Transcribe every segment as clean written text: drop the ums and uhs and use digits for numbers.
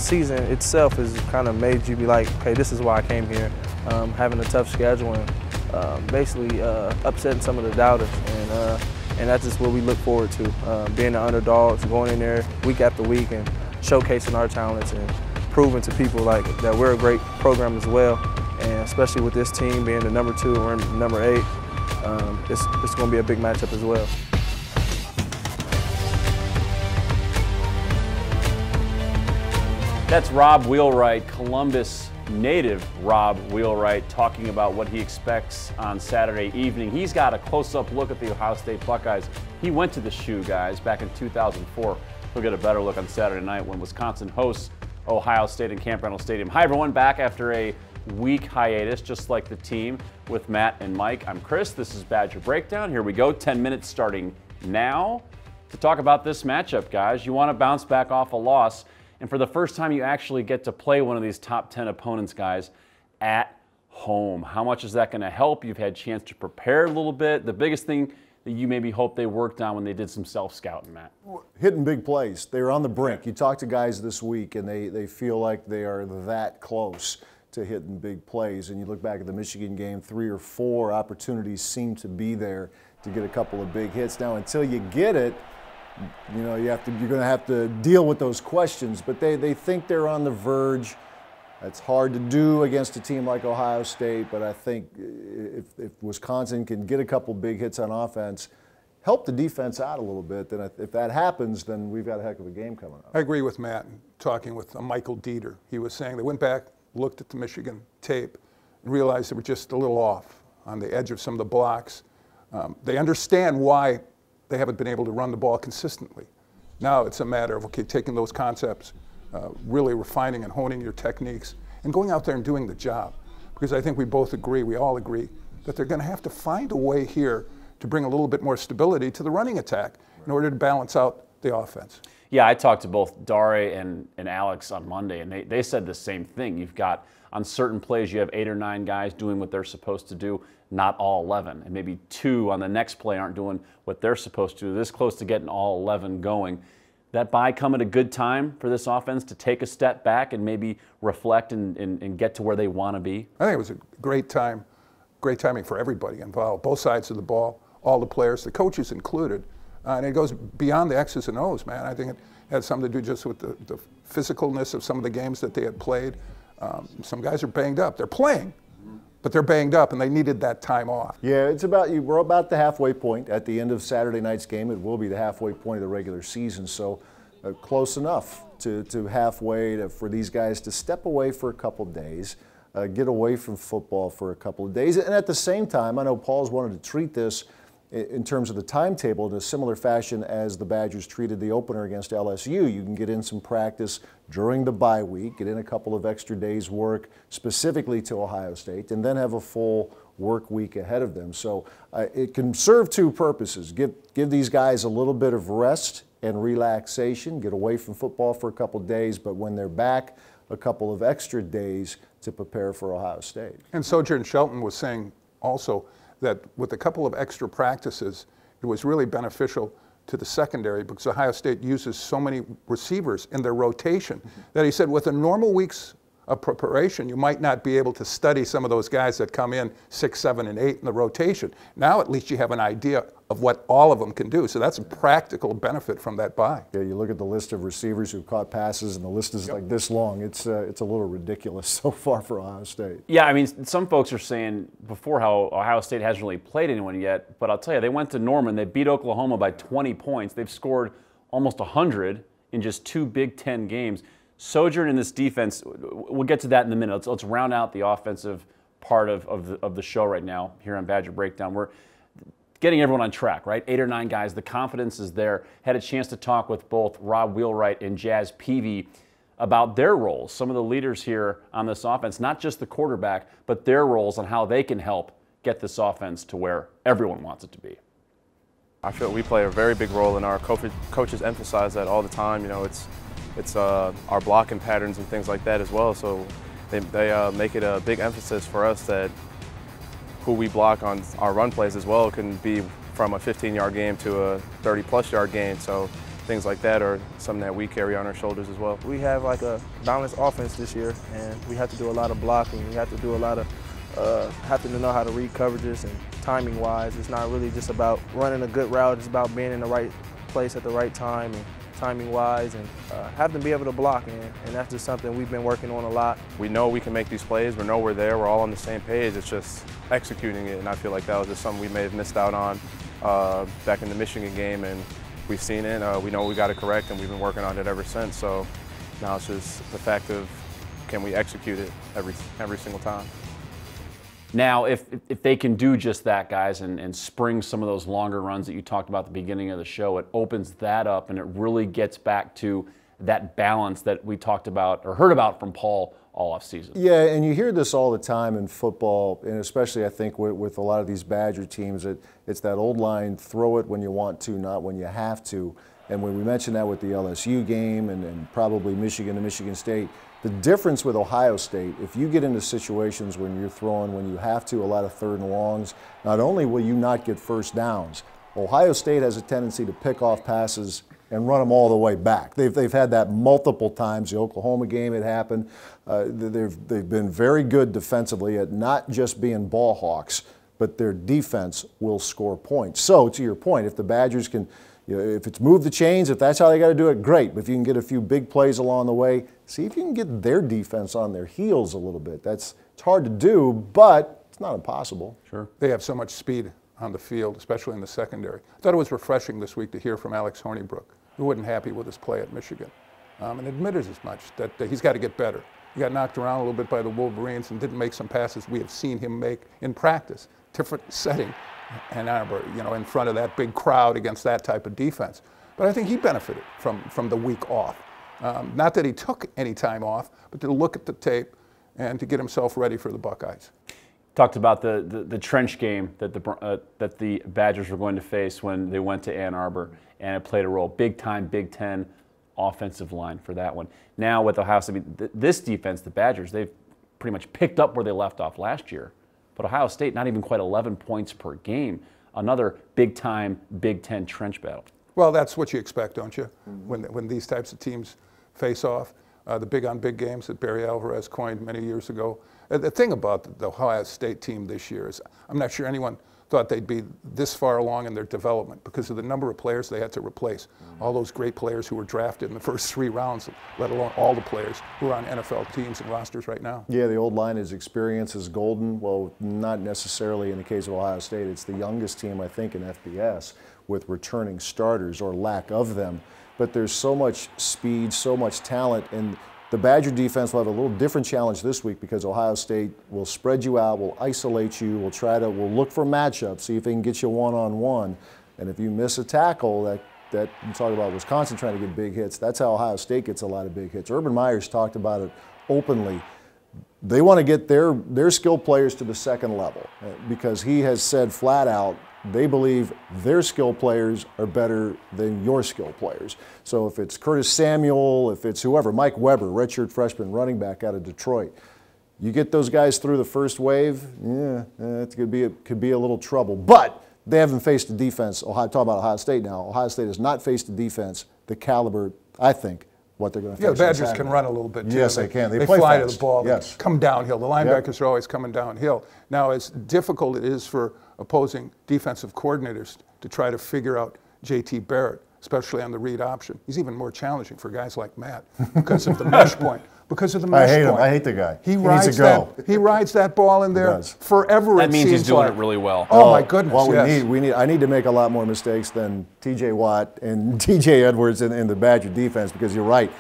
season itself has kind of made you be like, okay, this is why I came here. Having a tough schedule and basically upsetting some of the doubters, and that's just what we look forward to, being the underdogs, going in there week after week and showcasing our talents and proving to people like that we're a great program as well. And especially with this team being the number 2 and we're number 8, it's going to be a big matchup as well. That's Rob Wheelwright, Columbus native Rob Wheelwright, talking about what he expects on Saturday evening. He's got a close-up look at the Ohio State Buckeyes. He went to the Shoe guys back in 2004. He'll get a better look on Saturday night when Wisconsin hosts Ohio State in Camp Randall Stadium. Hi everyone, back after a week hiatus, just like the team, with Matt and Mike. I'm Chris, this is Badger Breakdown. Here we go, 10 minutes starting now to talk about this matchup, guys. You want to bounce back off a loss, and for the first time you actually get to play one of these top 10 opponents, guys, at home. How much is that going to help? You've had a chance to prepare a little bit. The biggest thing that you maybe hope they worked on when they did some self-scouting, Matt? Hitting big plays. They're on the brink. You talk to guys this week, and they feel like they are that close to hitting big plays. And you look back at the Michigan game, 3 or 4 opportunities seem to be there to get a couple of big hits. Now, until you get it, you know, you're going to have to deal with those questions. But they think they're on the verge. That's hard to do against a team like Ohio State, but I think if Wisconsin can get a couple big hits on offense, help the defense out a little bit, then if that happens, then we've got a heck of a game coming up. I agree with Matt. Talking with Michael Dieter, he was saying they went back, looked at the Michigan tape, and realized they were just a little off on the edge of some of the blocks. They understand why they haven't been able to run the ball consistently. Now it's a matter of, okay, taking those concepts, really refining and honing your techniques, and going out there and doing the job. Because I think we both agree, we all agree, that they're going to have to find a way here to bring a little bit more stability to the running attack in order to balance out the offense. Yeah, I talked to both Dare and Alex on Monday, and they said the same thing. You've got, on certain plays, you have 8 or 9 guys doing what they're supposed to do, not all 11. And maybe 2 on the next play aren't doing what they're supposed to do. This close to getting all 11 going. That bye come at a good time for this offense to take a step back and maybe reflect and get to where they want to be? I think it was a great time, great timing for everybody involved, both sides of the ball, all the players, the coaches included. And it goes beyond the X's and O's, man. I think it had something to do just with the physicalness of some of the games that they had played. Some guys are banged up. They're playing, but they're banged up, and they needed that time off. Yeah, we're about the halfway point at the end of Saturday night's game. It will be the halfway point of the regular season, so close enough to halfway for these guys to step away for a couple days, get away from football for a couple of days. And at the same time, I know Paul's wanted to treat this in terms of the timetable in a similar fashion as the Badgers treated the opener against LSU. You can get in some practice during the bye week, get in a couple of extra days work specifically to Ohio State, and then have a full work week ahead of them. So it can serve 2 purposes. Give these guys a little bit of rest and relaxation, get away from football for a couple of days, but when they're back, a couple of extra days to prepare for Ohio State. And Sojourn Shelton was saying also that with a couple of extra practices, it was really beneficial to the secondary because Ohio State uses so many receivers in their rotation that he said with a normal week's of preparation, you might not be able to study some of those guys that come in 6, 7, and 8 in the rotation. Now at least you have an idea of what all of them can do. So that's a practical benefit from that bye. Yeah, you look at the list of receivers who've caught passes, and the list is like this long. It's a little ridiculous so far for Ohio State. Yeah, I mean, some folks are saying before how Ohio State hasn't really played anyone yet, but I'll tell you, they went to Norman, they beat Oklahoma by 20 points. They've scored almost 100 in just 2 Big Ten games. Sojourn in this defense, we'll get to that in a minute. Let's round out the offensive part of the show right now here on Badger Breakdown. We're getting everyone on track, right? 8 or 9 guys. The confidence is there. Had a chance to talk with both Rob Wheelwright and Jazz Peavy about their roles, some of the leaders here on this offense, not just the quarterback, but their roles and how they can help get this offense to where everyone wants it to be. I feel we play a very big role, and our coaches emphasize that all the time. You know, it's our blocking patterns and things like that as well. So they make it a big emphasis for us that who we block on our run plays as well can be from a 15-yard game to a 30-plus yard game. So things like that are something that we carry on our shoulders as well. We have like a balanced offense this year, and we have to do a lot of blocking. We have to do a lot of having to know how to read coverages, and timing-wise, it's not really just about running a good route. It's about being in the right place at the right time, and timing-wise, and having to be able to block, and that's just something we've been working on a lot. We know we can make these plays. We know we're there. We're all on the same page. It's just executing it, and I feel like that was just something we may have missed out on back in the Michigan game, and we've seen it. We know we got to correct, and we've been working on it ever since. So now it's just the fact of, can we execute it every single time? Now, if they can do just that, guys, and spring some of those longer runs that you talked about at the beginning of the show, it opens that up, and it really gets back to that balance that we talked about or heard about from Paul all offseason. Yeah, and you hear this all the time in football, and especially I think with a lot of these Badger teams, it's that old line, throw it when you want to, not when you have to. And when we mentioned that with the LSU game and probably Michigan and Michigan State, the difference with Ohio State, if you get into situations when you're throwing when you have to, a lot of third and longs, not only will you not get first downs, Ohio State has a tendency to pick off passes and run them all the way back. They've had that multiple times. The Oklahoma game, it happened. They've been very good defensively at not just being ball hawks, but their defense will score points. So to your point, if the Badgers can, if it's move the chains, if that's how they got to do it, great. But if you can get a few big plays along the way, see if you can get their defense on their heels a little bit. It's hard to do, but it's not impossible. Sure. They have so much speed on the field, especially in the secondary. I thought it was refreshing this week to hear from Alex Hornibrook, who wasn't happy with his play at Michigan, and admitted as much that he's got to get better. He got knocked around a little bit by the Wolverines and didn't make some passes we have seen him make in practice. Different setting. Ann Arbor, in front of that big crowd against that type of defense. But I think he benefited from the week off. Not that he took any time off, but to look at the tape and to get himself ready for the Buckeyes. Talked about the trench game that the Badgers were going to face when they went to Ann Arbor, and it played a role. Big time Big Ten offensive line for that one. Now with Ohio State, this defense, the Badgers, they've pretty much picked up where they left off last year. But Ohio State, not even quite 11 points per game. Another big-time Big Ten trench battle. Well, that's what you expect, don't you, when these types of teams face off? The big-on-big games that Barry Alvarez coined many years ago. The thing about the Ohio State team this year is I'm not sure anyone thought they'd be this far along in their development because of the number of players they had to replace. All those great players who were drafted in the first 3 rounds, let alone all the players who are on NFL teams and rosters right now. Yeah, the old line is experience is golden. Well, not necessarily in the case of Ohio State. It's the youngest team, I think, in FBS with returning starters or lack of them. But there's so much speed, so much talent, and the Badger defense will have a little different challenge this week because Ohio State will spread you out, will isolate you, will look for matchups, see if they can get you one-on-one. And if you miss a tackle, that you talk about Wisconsin trying to get big hits, that's how Ohio State gets a lot of big hits. Urban Meyer's talked about it openly. They want to get their skilled players to the second level because he has said flat out, they believe their skill players are better than your skill players. So if it's Curtis Samuel, if it's whoever, Mike Weber, redshirt freshman running back out of Detroit, you get those guys through the first wave, it could be a little trouble. But they haven't faced a defense. Talk about Ohio State now. Ohio State has not faced a defense the caliber, I think, what they're going to face. Yeah, the Badgers can run a little bit, too. Yes, they can. They fly fast. to the ball. Yes. They come downhill. The linebackers are always coming downhill. Now, as difficult it is for opposing defensive coordinators to try to figure out J.T. Barrett, especially on the read option, he's even more challenging for guys like Matt because of the mesh point. Because of the mesh point. I hate him. I hate the guy. He rides that ball in there forever. That means he's doing it really well. Oh my goodness! Well, yes. I need to make a lot more mistakes than T.J. Watt and T.J. Edwards in the Badger defense because you're right.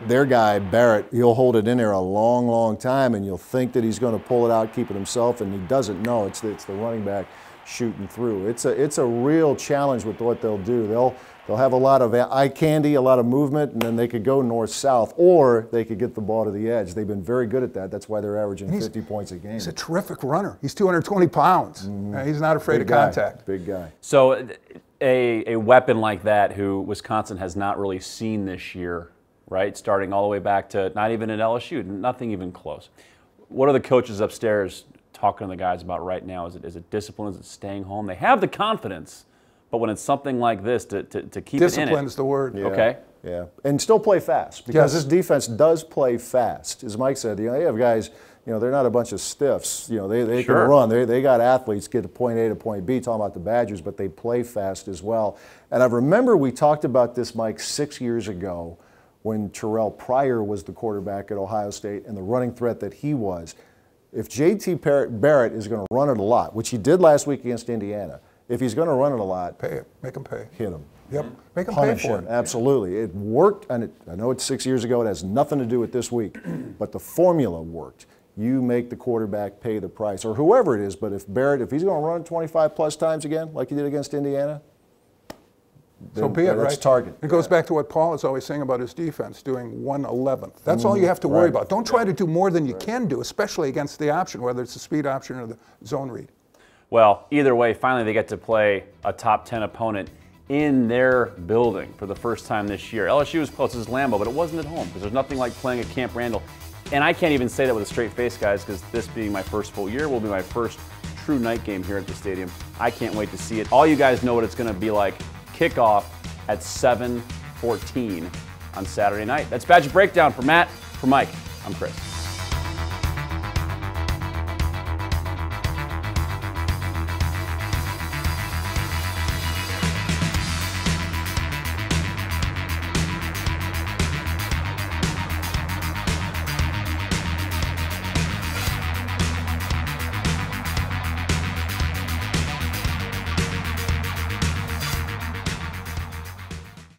Their guy, Barrett, he'll hold it in there a long, long time, and you'll think that he's going to pull it out, keep it himself, and he doesn't. No, it's the running back shooting through. It's a real challenge with what they'll do. They'll have a lot of eye candy, a lot of movement, and then they could go north-south, or they could get the ball to the edge. They've been very good at that. That's why they're averaging 50 points a game. He's a terrific runner. He's 220 pounds. He's not afraid of contact. Big guy. So a weapon like that who Wisconsin has not really seen this year, right? Starting all the way back to not even at LSU, nothing even close. What are the coaches upstairs talking to the guys about right now? Is it discipline? Is it staying home? They have the confidence, but when it's something like this, to keep Discipline it in it. is the word. Yeah. Okay. Yeah, and still play fast because Yes. this defense does play fast. As Mike said, you know, they have guys, you know, they're not a bunch of stiffs. You know, they Sure. can run. They got athletes get to point A to point B, talking about the Badgers, but they play fast as well. And I remember we talked about this, Mike, 6 years ago when Terrell Pryor was the quarterback at Ohio State and the running threat that he was. If J.T. Barrett is going to run it a lot, which he did last week against Indiana, if he's going to run it a lot, Pay it. Make them pay. hit him. Yep. Make them pay Punish for him, it. absolutely. It worked, and I know it's 6 years ago. It has nothing to do with this week, but the formula worked. You make the quarterback pay the price, or whoever it is. But if Barrett, if he's going to run 25-plus times again, like he did against Indiana, So be it, that's right? target. It goes back to what Paul is always saying about his defense, doing 1/11. That's all you have to worry Right. about. Don't try to do more than you can do, especially against the option, whether it's the speed option or the zone read. Well, either way, finally they get to play a top 10 opponent in their building for the first time this year. LSU was close as Lambeau, but it wasn't at home because there's nothing like playing at Camp Randall. And I can't even say that with a straight face, guys, because this being my first full year will be my first true night game here at the stadium. I can't wait to see it. All you guys know what it's going to be like. Kickoff at 7:14 on Saturday night. That's Badger Breakdown for Matt, for Mike. I'm Chris.